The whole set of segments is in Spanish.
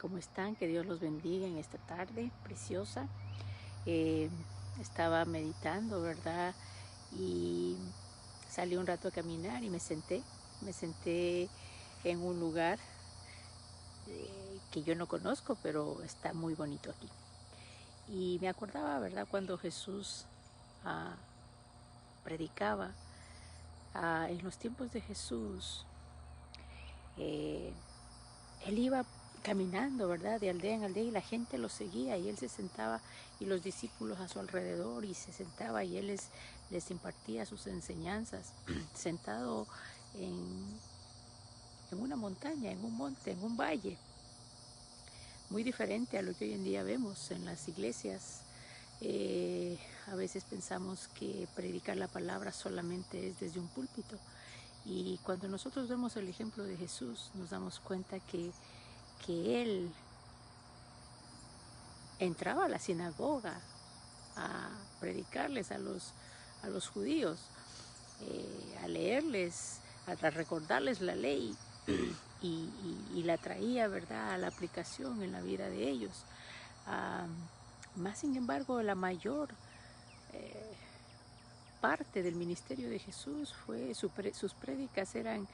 ¿Cómo están? Que Dios los bendiga en esta tarde preciosa. Eh, Estaba meditando, ¿verdad? Y salí un rato a caminar y Me senté en un lugar que yo no conozco, pero está muy bonito aquí. Y me acordaba, ¿verdad? Cuando Jesús ah, predicaba, en los tiempos de Jesús, eh, él iba caminando, ¿verdad? De aldea en aldea y la gente lo seguía y él se sentaba y los discípulos a su alrededor y se sentaba y él les impartía sus enseñanzas sentado en, en una montaña, en un monte, en un valle, muy diferente a lo que hoy en día vemos en las iglesias. A veces pensamos que predicar la palabra solamente es desde un púlpito y cuando nosotros vemos el ejemplo de Jesús nos damos cuenta que él entraba a la sinagoga a predicarles a los judíos, a leerles, a recordarles la ley y la traía, ¿verdad?, a la aplicación en la vida de ellos. Más sin embargo, la mayor parte del ministerio de Jesús fue, sus prédicas eran,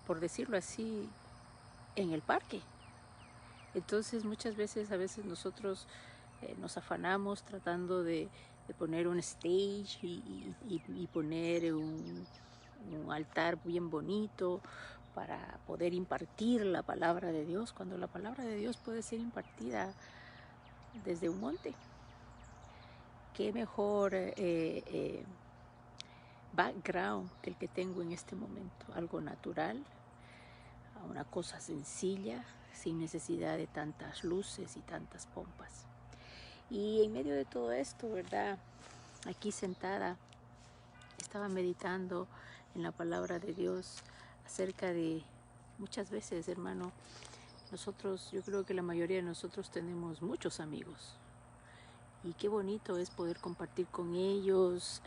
por decirlo así, en el parque. Entonces muchas veces, a veces nosotros nos afanamos tratando de poner un stage y poner un altar bien bonito para poder impartir la palabra de Dios, cuando la palabra de Dios puede ser impartida desde un monte. Qué mejor background que el que tengo en este momento, algo natural, una cosa sencilla, sin necesidad de tantas luces y tantas pompas. Y en medio de todo esto, ¿verdad? Aquí sentada, estaba meditando en la palabra de Dios acerca de muchas veces, hermano, nosotros, yo creo que la mayoría de nosotros tenemos muchos amigos. Y qué bonito es poder compartir con ellos.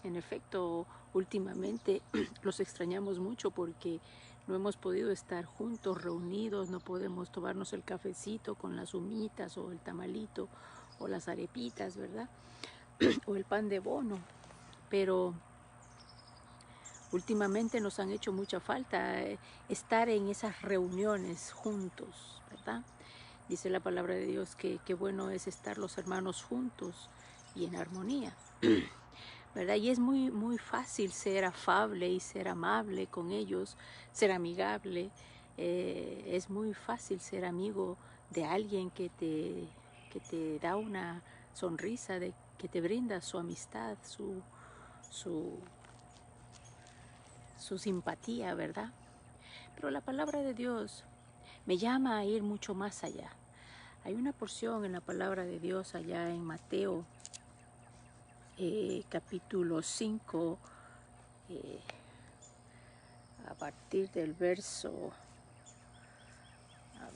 En efecto, últimamente los extrañamos mucho porque no hemos podido estar juntos, reunidos, no podemos tomarnos el cafecito con las humitas o el tamalito o las arepitas, ¿verdad? O el pan de bono. Pero últimamente nos han hecho mucha falta estar en esas reuniones juntos, ¿verdad? Dice la palabra de Dios que qué bueno es estar los hermanos juntos y en armonía. ¿Verdad? Y es muy fácil ser afable y ser amable con ellos, ser amigable. Es muy fácil ser amigo de alguien que te da una sonrisa, que te brinda su amistad, su, su simpatía, ¿verdad? Pero la palabra de Dios me llama a ir mucho más allá. Hay una porción en la palabra de Dios allá en Mateo capítulo 5, a partir del verso, a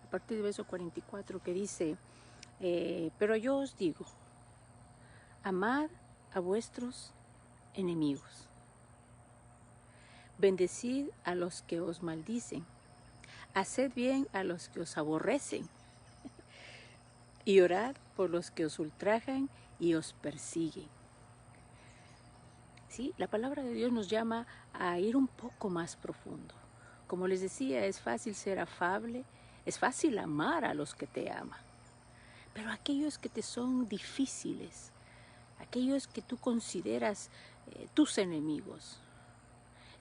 partir del verso 44, que dice, pero yo os digo, amad a vuestros enemigos, bendecid a los que os maldicen, haced bien a los que os aborrecen, y orad por los que os ultrajan y os persiguen. ¿Sí? La palabra de Dios nos llama a ir un poco más profundo. Como les decía, es fácil ser afable, es fácil amar a los que te aman, pero aquellos que te son difíciles, aquellos que tú consideras tus enemigos,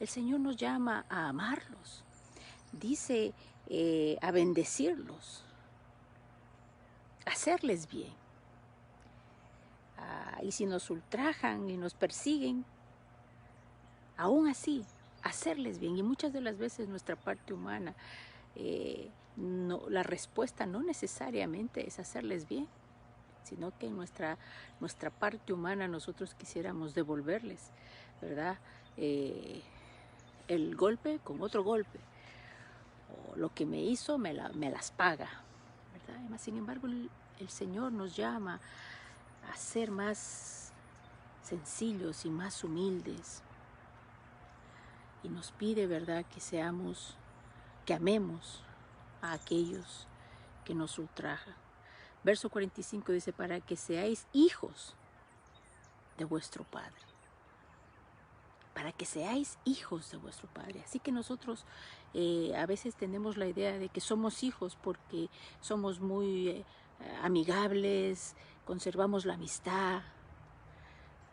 el Señor nos llama a amarlos, dice a bendecirlos, a hacerles bien. Y si nos ultrajan y nos persiguen, aún así, hacerles bien. Y muchas de las veces nuestra parte humana, la respuesta no necesariamente es hacerles bien, sino que en nuestra parte humana nosotros quisiéramos devolverles, ¿verdad? El golpe con otro golpe, o lo que me hizo me las paga, ¿verdad? Además, sin embargo, el Señor nos llama a ser más sencillos y más humildes y nos pide, ¿verdad?, que amemos a aquellos que nos ultrajan. Verso 45 dice, para que seáis hijos de vuestro Padre. Para que seáis hijos de vuestro Padre. Así que nosotros a veces tenemos la idea de que somos hijos porque somos muy amigables, conservamos la amistad.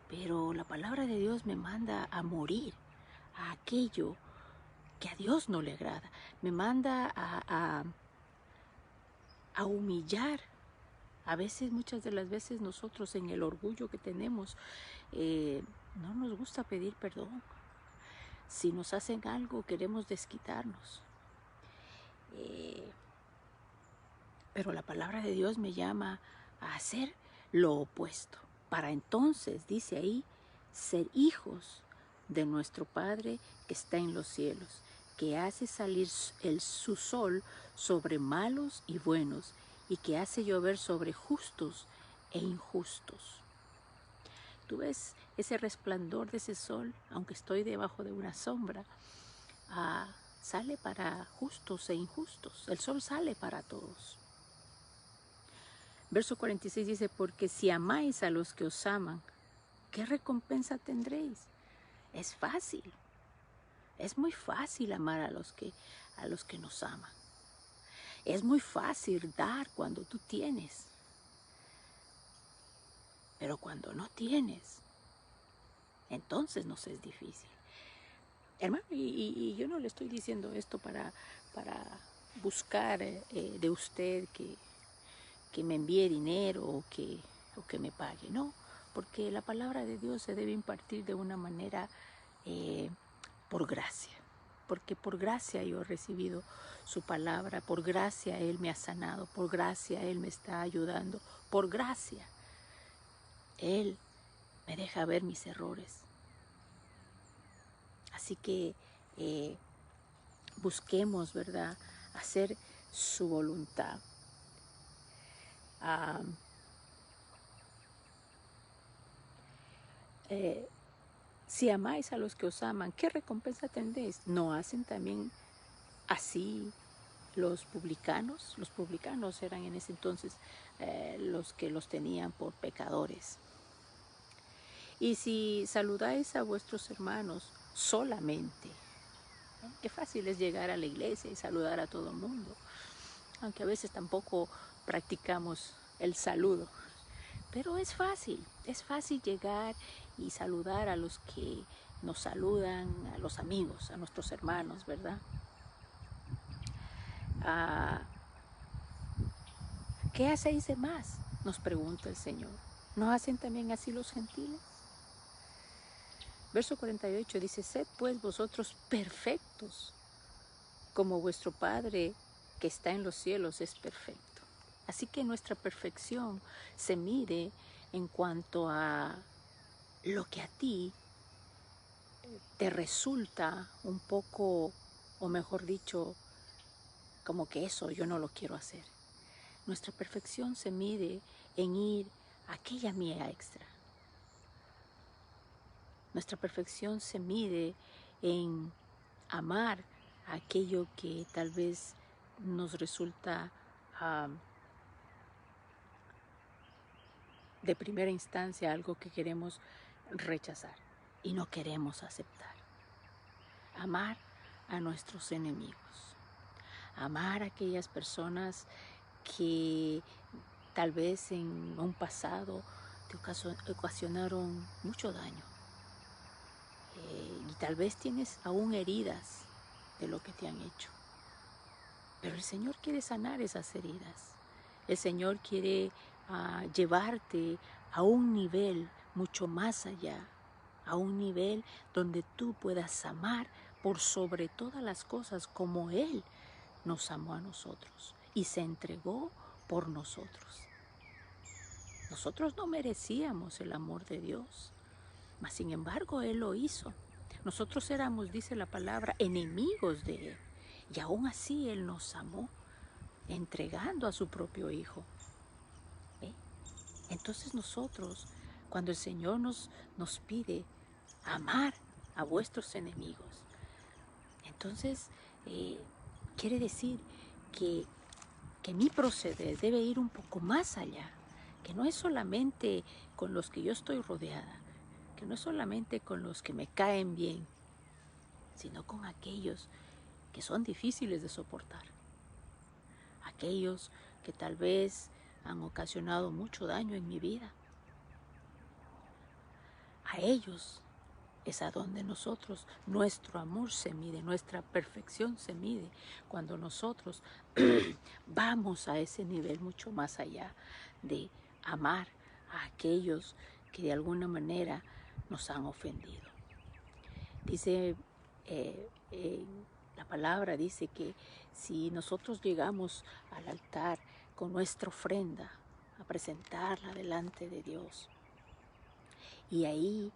Pero la palabra de Dios me manda a morir a aquello que a Dios no le agrada. Me manda a humillar. A veces, muchas de las veces nosotros en el orgullo que tenemos, no nos gusta pedir perdón. Si nos hacen algo, queremos desquitarnos. Pero la palabra de Dios me llama a hacer lo opuesto. Para entonces, dice ahí, ser hijos de nuestro Padre que está en los cielos, que hace salir su sol sobre malos y buenos, y que hace llover sobre justos e injustos. Tú ves ese resplandor de ese sol, aunque estoy debajo de una sombra, sale para justos e injustos. El sol sale para todos. Verso 46 dice, porque si amáis a los que os aman, ¿qué recompensa tendréis? Es fácil. Es muy fácil amar a los que nos aman. Es muy fácil dar cuando tú tienes. Pero cuando no tienes, entonces nos es difícil. Hermano, y yo no le estoy diciendo esto para buscar de usted que me envíe dinero o que me pague, no. Porque la palabra de Dios se debe impartir de una manera por gracia. Porque por gracia yo he recibido su palabra, por gracia Él me ha sanado, por gracia Él me está ayudando, por gracia Él me deja ver mis errores. Así que busquemos, ¿verdad?, hacer su voluntad. Si amáis a los que os aman, ¿qué recompensa tendréis? ¿No hacen también así los publicanos? Los publicanos eran en ese entonces los que los tenían por pecadores. Y si saludáis a vuestros hermanos solamente, qué fácil es llegar a la iglesia y saludar a todo el mundo, aunque a veces tampoco practicamos el saludo. Pero es fácil llegar y saludar a los que nos saludan, a los amigos, a nuestros hermanos, ¿verdad? ¿Qué hacéis de más?, nos pregunta el Señor. ¿No hacen también así los gentiles? Verso 48 dice, sed pues vosotros perfectos, como vuestro Padre que está en los cielos es perfecto. Así que nuestra perfección se mide en cuanto a lo que a ti te resulta un poco, o mejor dicho, como que eso yo no lo quiero hacer. Nuestra perfección se mide en ir a aquella milla extra. Nuestra perfección se mide en amar aquello que tal vez nos resulta de primera instancia algo que queremos rechazar y no queremos aceptar. Amar a nuestros enemigos. Amar a aquellas personas que tal vez en un pasado te ocasionaron mucho daño. Y tal vez tienes aún heridas de lo que te han hecho. Pero el Señor quiere sanar esas heridas. El Señor quiere llevarte a un nivel mucho más allá, a un nivel donde tú puedas amar por sobre todas las cosas como Él nos amó a nosotros y se entregó por nosotros. Nosotros no merecíamos el amor de Dios, mas sin embargo Él lo hizo. Nosotros éramos, dice la palabra, enemigos de Él, y aún así Él nos amó, entregando a su propio Hijo. Entonces nosotros, cuando el Señor nos pide amar a vuestros enemigos, Entonces, quiere decir que mi proceder debe ir un poco más allá, que no es solamente con los que yo estoy rodeada, que no es solamente con los que me caen bien, sino con aquellos que son difíciles de soportar, aquellos que tal vez han ocasionado mucho daño en mi vida. A ellos es a donde nuestro amor se mide, nuestra perfección se mide, cuando nosotros vamos a ese nivel mucho más allá de amar a aquellos que de alguna manera nos han ofendido. Dice, la palabra dice que si nosotros llegamos al altar con nuestra ofrenda, a presentarla delante de Dios, y ahí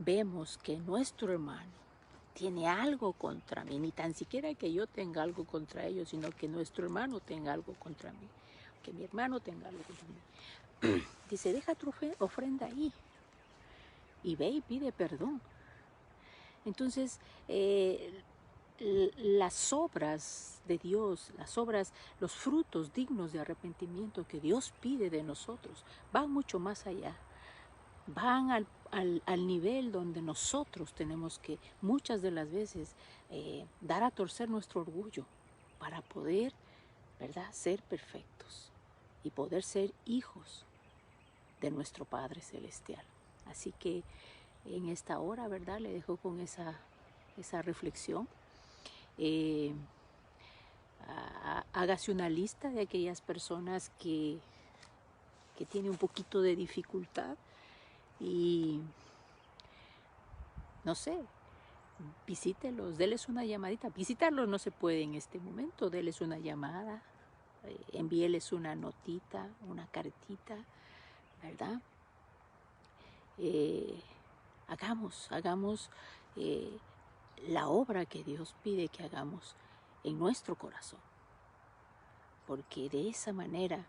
vemos que nuestro hermano tiene algo contra mí, ni tan siquiera que yo tenga algo contra ellos, sino que nuestro hermano tenga algo contra mí, que mi hermano tenga algo contra mí. Dice, deja tu ofrenda ahí y ve y pide perdón. Entonces, las obras de Dios, los frutos dignos de arrepentimiento que Dios pide de nosotros, van mucho más allá. Van al nivel donde nosotros tenemos que muchas de las veces dar a torcer nuestro orgullo para poder, ¿verdad?, ser perfectos y poder ser hijos de nuestro Padre Celestial. Así que en esta hora, ¿verdad?, le dejo con esa reflexión. Hágase una lista de aquellas personas que tienen un poquito de dificultad y no sé, visítelos, déles una llamadita. Visitarlos no se puede en este momento, déles una llamada, envíeles una notita, una cartita, ¿verdad? Hagamos la obra que Dios pide que hagamos en nuestro corazón, porque de esa manera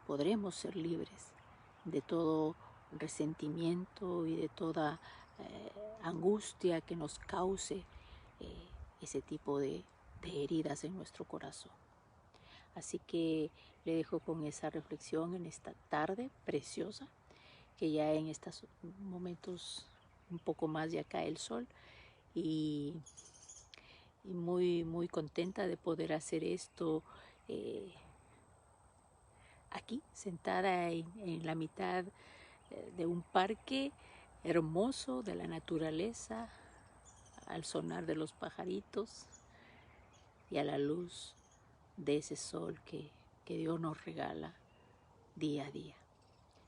podremos ser libres de todo resentimiento y de toda angustia que nos cause ese tipo de heridas en nuestro corazón. Así que le dejo con esa reflexión en esta tarde preciosa, que ya en estos momentos un poco más ya cae el sol, y muy, muy contenta de poder hacer esto aquí, sentada en la mitad de un parque hermoso de la naturaleza, al sonar de los pajaritos y a la luz de ese sol que Dios nos regala día a día.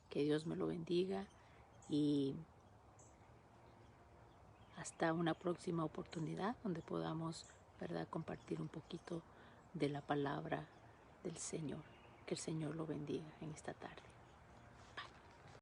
Que Dios me lo bendiga y hasta una próxima oportunidad donde podamos, ¿verdad?, compartir un poquito de la palabra del Señor. Que el Señor lo bendiga en esta tarde.